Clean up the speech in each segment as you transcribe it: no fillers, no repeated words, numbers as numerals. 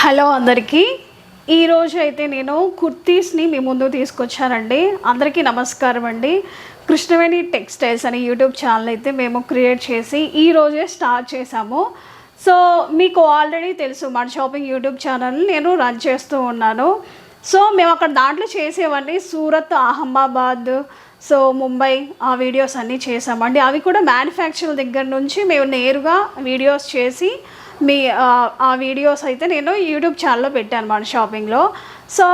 Hello అందరికీ ఈరోజు అయితే నేను కుర్తీస్ని మీ ముందుకు తీసుకొచ్చానండి. అందరికీ నమస్కారం అండి. కృష్ణవేణి టెక్స్టైల్స్ అనే యూట్యూబ్ ఛానల్ అయితే మేము క్రియేట్ చేసి ఈరోజే స్టార్ట్ చేసాము. సో మీకు ఆల్రెడీ తెలుసు మన షాపింగ్ యూట్యూబ్ ఛానల్ నేను రన్ చేస్తూ ఉన్నాను. సో మేము అక్కడ దాంట్లో చేసేవన్నీ సూరత్, అహ్మదాబాద్, సో ముంబై ఆ వీడియోస్ అన్నీ చేసామండి. అవి కూడా మ్యానుఫ్యాక్చర్ దగ్గర నుంచి మేము నేరుగా వీడియోస్ చేసి ఆ వీడియోస్ అయితే నేను యూట్యూబ్ ఛానల్లో పెట్టాను మన షాపింగ్లో. సో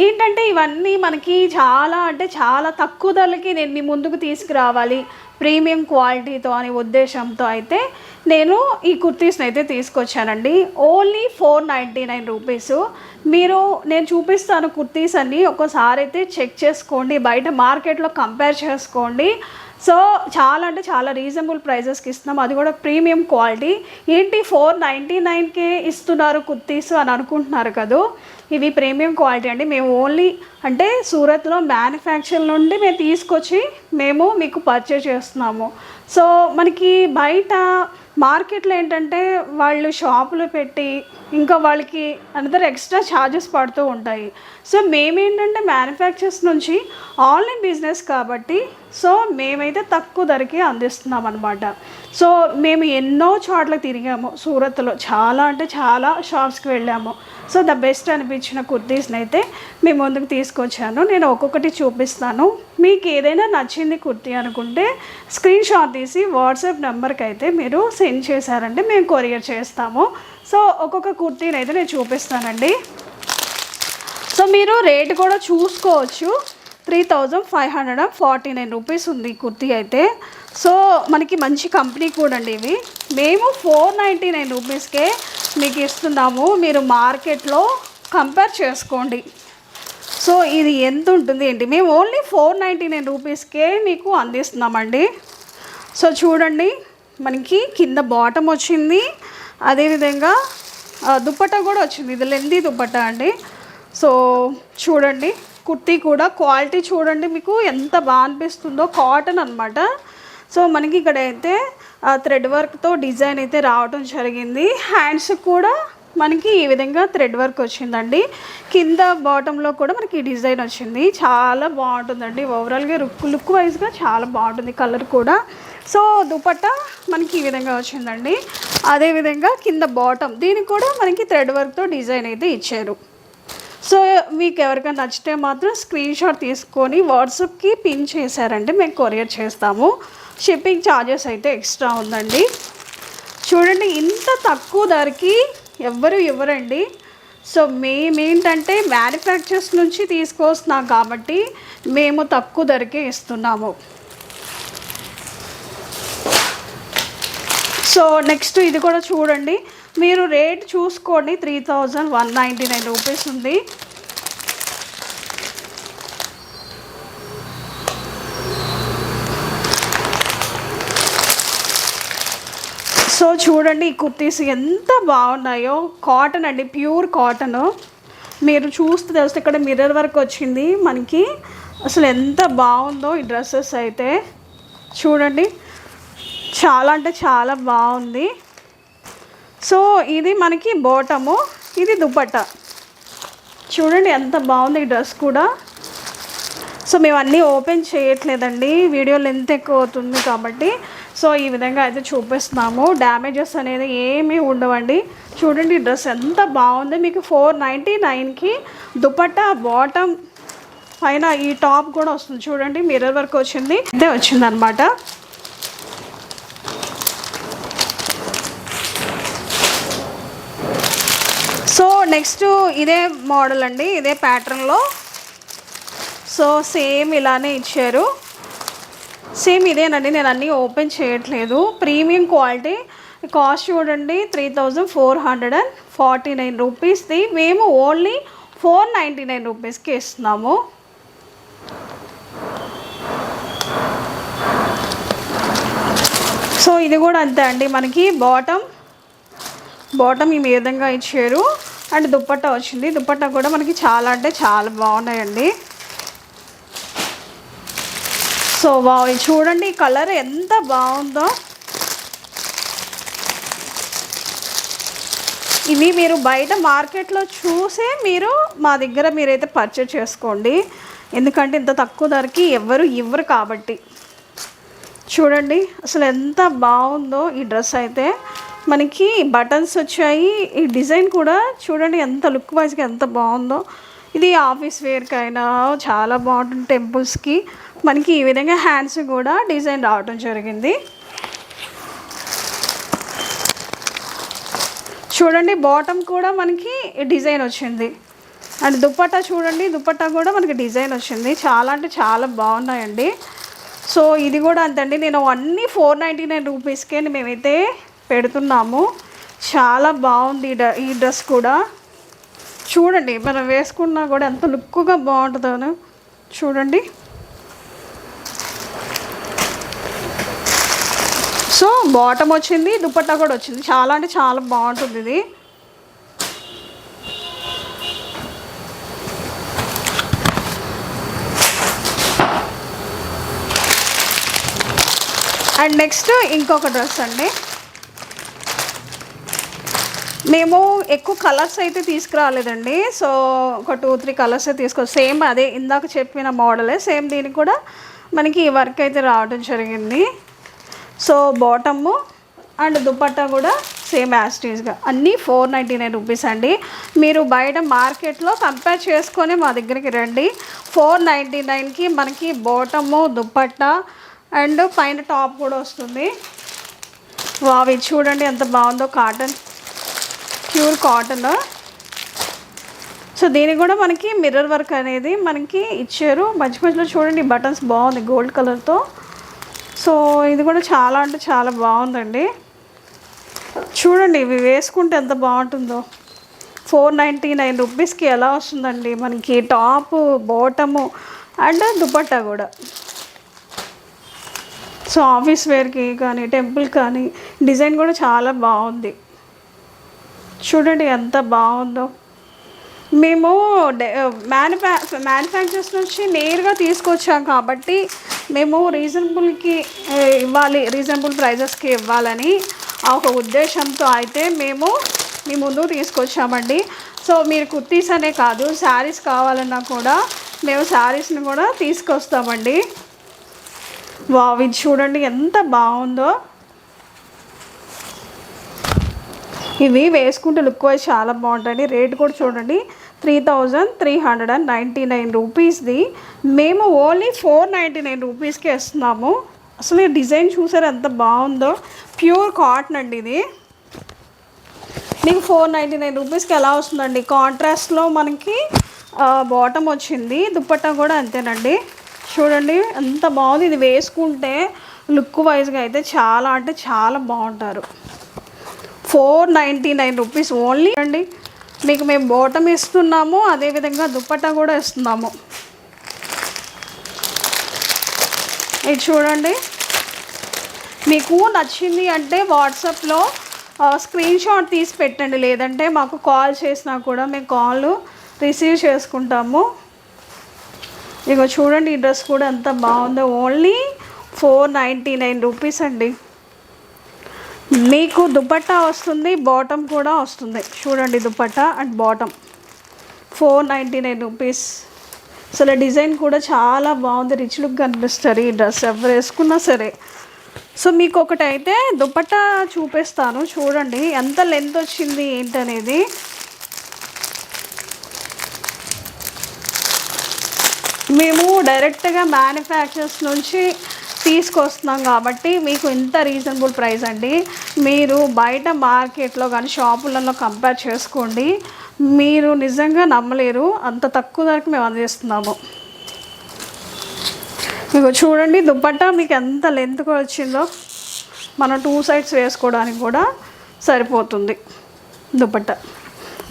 ఏంటంటే ఇవన్నీ మనకి చాలా తక్కువ ధరలకి నేను మీ ముందుకు తీసుకురావాలి ప్రీమియం క్వాలిటీతో అనే ఉద్దేశంతో అయితే నేను ఈ కుర్తీస్ని అయితే తీసుకొచ్చానండి. Only 499 rupees. నేను చూపిస్తాను కుర్తీస్ అన్నీ ఒక్కసారి అయితే చెక్ చేసుకోండి, బయట మార్కెట్లో కంపేర్ చేసుకోండి. సో చాలా రీజనబుల్ ప్రైజెస్కి ఇస్తున్నాం, అది కూడా ప్రీమియం క్వాలిటీ. ఏంటి 499కే ఇస్తున్నారు కుర్తీస్ అని అనుకుంటున్నారు కదా, ఇవి ప్రీమియం క్వాలిటీ అండి. మేము ఓన్లీ అంటే సూరత్లో మ్యానుఫ్యాక్చర్ నుండి మేము తీసుకొచ్చి మేము మీకు పర్చేజ్ చేస్తున్నాము. సో మనకి బయట మార్కెట్లో ఏంటంటే వాళ్ళు షాపులు పెట్టి ఇంకా వాళ్ళకి అనదర్ ఎక్స్ట్రా ఛార్జెస్ పడుతూ ఉంటాయి. సో మేమేంటంటే మ్యానుఫ్యాక్చర్స్ నుంచి ఆన్లైన్ బిజినెస్ కాబట్టి సో మేమైతే తక్కువ ధరకి అందిస్తున్నాం అనమాట. సో మేము ఎన్నో చోట్ల తిరిగాము సూరత్లో, చాలా షాప్స్కి వెళ్ళాము. సో ద బెస్ట్ అనిపించిన కుర్తీస్ని అయితే మీ ముందుకు తీసుకొచ్చాను. నేను ఒక్కొక్కటి చూపిస్తాను. మీకు ఏదైనా నచ్చింది కుర్తీ అనుకుంటే స్క్రీన్ షాట్ తీసి వాట్సాప్ నెంబర్కి అయితే మీరు సెండ్ చేశారంటే మేము కొరియర్ చేస్తాము. సో ఒక్కొక్క కుర్తీని అయితే నేను చూపిస్తానండి. సో మీరు రేట్ కూడా చూసుకోవచ్చు. 3549 రూపీస్ ఉంది ఈ కుర్తీ అయితే. సో మనకి మంచి కంపెనీ కూడా అండి ఇవి. మేము 499 రూపీస్కే మీకు ఇస్తున్నాము. మీరు మార్కెట్లో కంపేర్ చేసుకోండి. సో ఇది ఎంత ఉంటుంది ఏంటి, మేము ఓన్లీ 499 రూపీస్కే మీకు అందిస్తున్నామండి. సో చూడండి, మనకి కింద బాటమ్ వచ్చింది, అదేవిధంగా దుప్పట్టా కూడా వచ్చింది. ఇది లెందీ దుప్పట్టా అండి. సో చూడండి, కుర్తీ కూడా క్వాలిటీ చూడండి, మీకు ఎంత బాగా అనిపిస్తుందో. కాటన్ అనమాట. సో మనకి ఇక్కడ అయితే థ్రెడ్ వర్క్తో డిజైన్ అయితే రావడం జరిగింది. హ్యాండ్స్ కూడా మనకి ఈ విధంగా థ్రెడ్ వర్క్ వచ్చిందండి. కింద బాటంలో కూడా మనకి డిజైన్ వచ్చింది. చాలా బాగుంటుందండి. ఓవరాల్గా లుక్ వైజ్గా చాలా బాగుంటుంది, కలర్ కూడా. సో దుపట్టా మనకి ఈ విధంగా వచ్చిందండి. అదేవిధంగా కింద బాటమ్ దీనికి కూడా మనకి థ్రెడ్ వర్క్తో డిజైన్ అయితే ఇచ్చారు. సో మీకు ఎవరికైనా నచ్చితే మాత్రం స్క్రీన్ షాట్ తీసుకొని వాట్సాప్కి పిన్ చేశారంటే మేము కొరియర్ చేస్తాము. షిప్పింగ్ ఛార్జెస్ అయితే ఎక్స్ట్రా ఉందండి. చూడండి, ఇంత తక్కువ ధరకి ఎవ్వరు ఇవ్వరండి. సో మేమేంటంటే మ్యానుఫ్యాక్చర్స్ నుంచి తీసుకొస్తున్నాం కాబట్టి మేము తక్కువ ధరకే ఇస్తున్నాము. సో నెక్స్ట్ ఇది కూడా చూడండి, మీరు రేట్ చూసుకోండి. 3199 రూపీస్ ఉంది. సో చూడండి, ఈ కుర్తీస్ ఎంత బాగున్నాయో. కాటన్ అండి, ప్యూర్ కాటన్. మీరు చూస్తే తెలుస్తే ఇక్కడ మిర్రర్ వర్క్ వచ్చింది మనకి. అసలు ఎంత బాగుందో ఈ డ్రెస్సెస్ అయితే. చూడండి, చాలా బాగుంది. సో ఇది మనకి బాటము, ఇది దుపట్టా. చూడండి ఎంత బాగుంది ఈ డ్రెస్ కూడా. సో మేము అన్నీ ఓపెన్ చేయట్లేదండి, వీడియో లెంత్ ఎక్కువ అవుతుంది కాబట్టి. సో ఈ విధంగా అయితే చూపిస్తున్నాము. డ్యామేజెస్ అనేది ఏమీ ఉండవండి. చూడండి ఈ డ్రెస్ ఎంత బాగుంది. మీకు 499కి దుపట్టా, బాటమ్ పైన ఈ టాప్ కూడా వస్తుంది. చూడండి, మిర్రర్ వర్క్ వచ్చింది, ఇదే వచ్చిందనమాట. సో నెక్స్ట్ ఇదే మోడల్ అండి, ఇదే ప్యాటర్న్లో. సో సేమ్ ఇలానే ఇచ్చారు. సేమ్ ఇదేనండి, నేను అన్నీ ఓపెన్ చేయట్లేదు. Premium quality. కాస్ట్ చూడండి 3449 రూపీస్ది మేము ఓన్లీ 499 రూపీస్కి ఇస్తున్నాము. సో ఇది కూడా అంతే అండి, మనకి బాటమ్ ఈ విధంగా ఇచ్చారు. అండ్ దుపట్టా వచ్చింది. దుపట్టా కూడా మనకి చాలా బాగున్నాయండి. సో చూడండి, కలర్ ఎంత బాగుందో. ఇవి మీరు బయట మార్కెట్లో చూసే మీరు మా దగ్గర మీరైతే పర్చేజ్ చేసుకోండి, ఎందుకంటే ఇంత తక్కువ ధరకి ఎవరు ఇవ్వరు కాబట్టి. చూడండి అసలు ఎంత బాగుందో ఈ డ్రెస్ అయితే. మనకి బటన్స్ వచ్చాయి, ఈ డిజైన్ కూడా చూడండి ఎంత లుక్ వైజ్గా ఎంత బాగుందో. ఇది ఆఫీస్ వేర్కైనా చాలా బాగుంటుంది, టెంపుల్స్కి. మనకి ఈ విధంగా హ్యాండ్స్ కూడా డిజైన్ రావడం జరిగింది. చూడండి బాటమ్ కూడా మనకి డిజైన్ వచ్చింది. అండ్ దుపట్టా చూడండి, దుపట్టా కూడా మనకి డిజైన్ వచ్చింది. చాలా అంటే చాలా బాగున్నాయండి. సో ఇది కూడా అంతండి, నేను అన్నీ 499 రూపీస్కే మేమైతే పెడుతున్నాము. చాలా బాగుంది ఈ డ్రెస్ కూడా. చూడండి మనం వేసుకున్నా కూడా ఎంత లుక్గా బాగుంటుందో చూడండి. సో బాటమ్ వచ్చింది, దుపట్టా కూడా వచ్చింది. చాలా అంటే చాలా బాగుంటుంది ఇది. అండ్ నెక్స్ట్ ఇంకొక డ్రెస్ అండి. మేము ఎక్కువ కలర్స్ అయితే తీసుకురాలేదండి. సో ఒక 2-3 కలర్స్ తీసుకొచ్చి సేమ్ అదే ఇందాక చెప్పిన మోడలే, సేమ్ దీనికి కూడా మనకి ఈ వర్క్ అయితే రావడం జరిగింది. సో బాటము అండ్ దుపట్టా కూడా సేమ్ యాస్టీస్గా అన్నీ 499 రూపీస్ అండి. మీరు బయట మార్కెట్లో కంపేర్ చేసుకొని మా దగ్గరికి రండి. 499కి మనకి బాటము, దుపట్టా అండ్ పైన టాప్ కూడా వస్తుంది. వావ్ ఇది చూడండి ఎంత బాగుందో, కాటన్, ప్యూర్ కాటన్. సో దీనికి కూడా మనకి మిర్రర్ వర్క్ అనేది మనకి ఇచ్చారు. మధ్య మధ్యలో చూడండి బటన్స్ బాగుంది గోల్డ్ కలర్తో. సో ఇది కూడా చాలా అంటే చాలా బాగుందండి. చూడండి ఇవి వేసుకుంటే ఎంత బాగుంటుందో. 499 రూపీస్కి ఎలా వస్తుందండి మనకి టాప్, బాటము అండ్ దుపట్టా కూడా. సో ఆఫీస్ వేర్కి కానీ టెంపుల్ కానీ డిజైన్ కూడా చాలా బాగుంది. చూడండి ఎంత బాగుందో. మేము మ్యానుఫ్యాక్చర్స్ నుంచి నేరుగా తీసుకొచ్చాం కాబట్టి మేము రీజనబుల్కి ఇవ్వాలి, రీజనబుల్ ప్రైజెస్కి ఇవ్వాలని ఒక ఉద్దేశంతో అయితే మేము మీ ముందు తీసుకొచ్చామండి. సో మీరు కుర్తీస్ అనే కాదు, శారీస్ కావాలన్నా కూడా మేము శారీస్ని కూడా తీసుకొస్తామండి. వావ్ ఇది చూడండి ఎంత బాగుందో. ఇవి వేసుకుంటే లుక్ వైజ్ చాలా బాగుంటుంది. రేట్ కూడా చూడండి 3399 రూపీస్ది మేము ఓన్లీ 499 రూపీస్కి ఇస్తున్నాము. అసలు ఈ డిజైన్ చూసారు ఎంత బాగుందో. ప్యూర్ కాటన్ అండి ఇది. మీకు 499 రూపీస్కి ఎలా వస్తుందండి. కాంట్రాస్ట్లో మనకి బాటమ్ వచ్చింది, దుపట్టా కూడా అంతేనండి. చూడండి ఎంత బాగుంది. ఇది వేసుకుంటే లుక్ వైజ్గా అయితే చాలా అంటే చాలా బాగుంటారు. 499 రూపీస్ ఓన్లీ అండి. మీకు మేము బాటమ్ ఇస్తున్నాము, అదేవిధంగా దుపట్టా కూడా ఇస్తున్నాము. ఇది చూడండి, మీకు నచ్చింది అంటే వాట్సాప్లో స్క్రీన్ షాట్ తీసి పెట్టండి, లేదంటే మాకు కాల్ చేసినా కూడా మేము కాల్ రిసీవ్ చేసుకుంటాము. ఇక చూడండి ఈ డ్రెస్ కూడా ఎంత బాగుందో. ఓన్లీ 499 రూపీస్ అండి. మీకు దుపట్టా వస్తుంది, బాటమ్ కూడా వస్తుంది. చూడండి దుపట్టా అండ్ బాటమ్ 499 రూపీస్. అసలు డిజైన్ కూడా చాలా బాగుంది, రిచ్ లుక్ కనిపిస్తుంది ఈ డ్రెస్ ఎవరు వేసుకున్నా సరే. సో మీకు ఒకటైతే దుపట్టా చూపిస్తాను చూడండి ఎంత లెంత్ వచ్చింది ఏంటనేది. మేము డైరెక్ట్గా మ్యానుఫ్యాక్చర్స్ నుంచి తీసుకొస్తున్నాం కాబట్టి మీకు ఇంత రీజనబుల్ ప్రైస్ అండి. మీరు బయట మార్కెట్లో కానీ షాపులలో కంపేర్ చేసుకోండి, మీరు నిజంగా నమ్మలేరు అంత తక్కువ ధరకు మేము అందిస్తున్నాము. మీకు చూడండి దుపట్టా మీకు ఎంత లెంత్గా వచ్చిందో, మనం 2 సైడ్స్ వేసుకోవడానికి కూడా సరిపోతుంది. దుపట్టా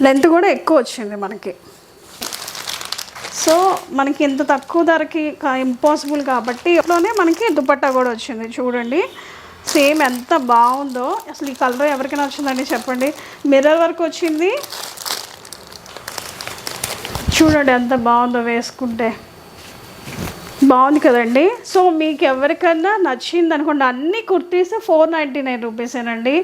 లెంత్ కూడా ఎక్కువ వచ్చింది మనకి. సో మనకి ఇంత తక్కువ ధరకి ఇంపాసిబుల్ కాబట్టి ఇట్లోనే మనకి దుపట్టా కూడా వచ్చింది. చూడండి సేమ్ ఎంత బాగుందో. అసలు ఈ కలర్ ఎవరికి నచ్చిందండి చెప్పండి. మిర్రర్ వర్క్ వచ్చింది, చూడండి ఎంత బాగుందో వేసుకుంటే. బాగుంది కదండి. సో మీకు ఎవరికైనా నచ్చింది అనుకోండి, అన్ని కుర్తీస్ 499 రూపీసేనండి.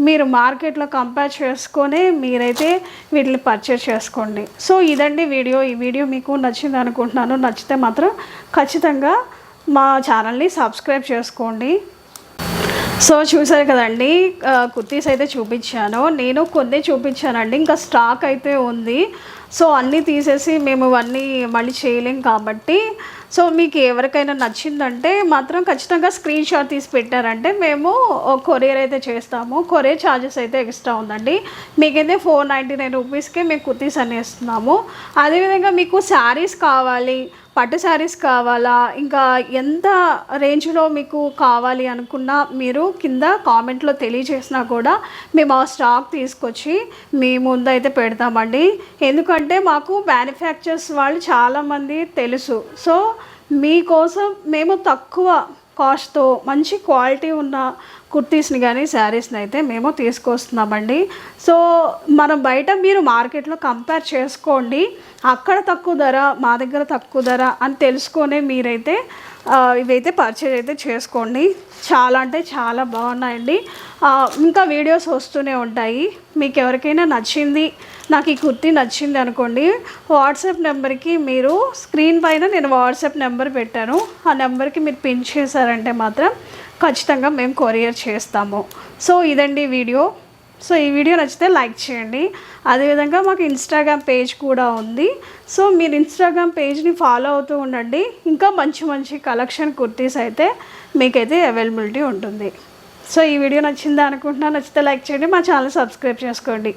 మీరు మార్కెట్లో కంపేర్ చేసుకొని మీరైతే వీటిని పర్చేస్ చేసుకోండి. సో ఇదండి వీడియో. ఈ వీడియో మీకు నచ్చింది అనుకుంటున్నాను. నచ్చితే మాత్రం ఖచ్చితంగా మా ఛానల్ని సబ్స్క్రైబ్ చేసుకోండి. సో చూసారు కదండి, కుర్తీస్ అయితే చూపించాను. నేను కొన్ని చూపించానండి, ఇంకా స్టాక్ అయితే ఉంది. సో అన్నీ తీసేసి మేము అన్నీ మళ్ళీ చేయలేం కాబట్టి, సో మీకు ఎవరికైనా నచ్చిందంటే మాత్రం ఖచ్చితంగా స్క్రీన్ షాట్ తీసి పెట్టారంటే మేము కొరియర్ అయితే చేస్తాము. కొరియర్ ఛార్జెస్ అయితే ఎక్స్ట్రా ఉందండి. మీకైతే 499 రూపీస్కే మేము కుర్తీస్ అన్నీ ఇస్తున్నాము. అదేవిధంగా మీకు శారీస్ కావాలి, పట్టు శారీస్ కావాలా, ఇంకా ఎంత రేంజ్లో మీకు కావాలి అనుకున్నా మీరు కింద కామెంట్లో తెలియజేసినా కూడా మేము ఆ స్టాక్ తీసుకొచ్చి మీ ముందు అయితే పెడతామండి. ఎందుకంటే మాకు మ్యానుఫ్యాక్చర్స్ వాళ్ళు చాలామంది తెలుసు. సో మీకోసం మేము తక్కువ కాస్ట్తో మంచి క్వాలిటీ ఉన్న కుర్తీస్ని కానీ శారీస్ని అయితే మేము తీసుకొస్తున్నామండి. సో మనం బయట మీరు మార్కెట్లో కంపేర్ చేసుకోండి, అక్కడ తక్కువ ధర మా దగ్గర తక్కువ ధర అని తెలుసుకొని మీరైతే ఇవైతే పర్చేజ్ అయితే చేసుకోండి. చాలా అంటే చాలా బాగున్నాయండి. ఇంకా వీడియోస్ వస్తూనే ఉంటాయి. మీకు ఎవరికైనా నచ్చింది, నాకు ఈ కుర్తీ నచ్చింది అనుకోండి, వాట్సాప్ నెంబర్కి మీరు స్క్రీన్ పైన నేను వాట్సాప్ నెంబర్ పెట్టాను, ఆ నెంబర్కి మీరు పిన్ చేశారంటే మాత్రం ఖచ్చితంగా మేము కొరియర్ చేస్తాము. సో ఇదండి వీడియో. సో ఈ వీడియో నచ్చితే లైక్ చేయండి. అదేవిధంగా మాకు ఇన్స్టాగ్రామ్ పేజ్ కూడా ఉంది. సో మీరు ఇన్స్టాగ్రామ్ పేజ్ని ఫాలో అవుతూ ఉండండి. ఇంకా మంచి మంచి కలెక్షన్ కుర్తీస్ అయితే మీకైతే అవైలబిలిటీ ఉంటుంది. సో ఈ వీడియో నచ్చిందా అనుకుంటున్నా. నచ్చితే లైక్ చేయండి, మా ఛానల్ సబ్స్క్రైబ్ చేసుకోండి.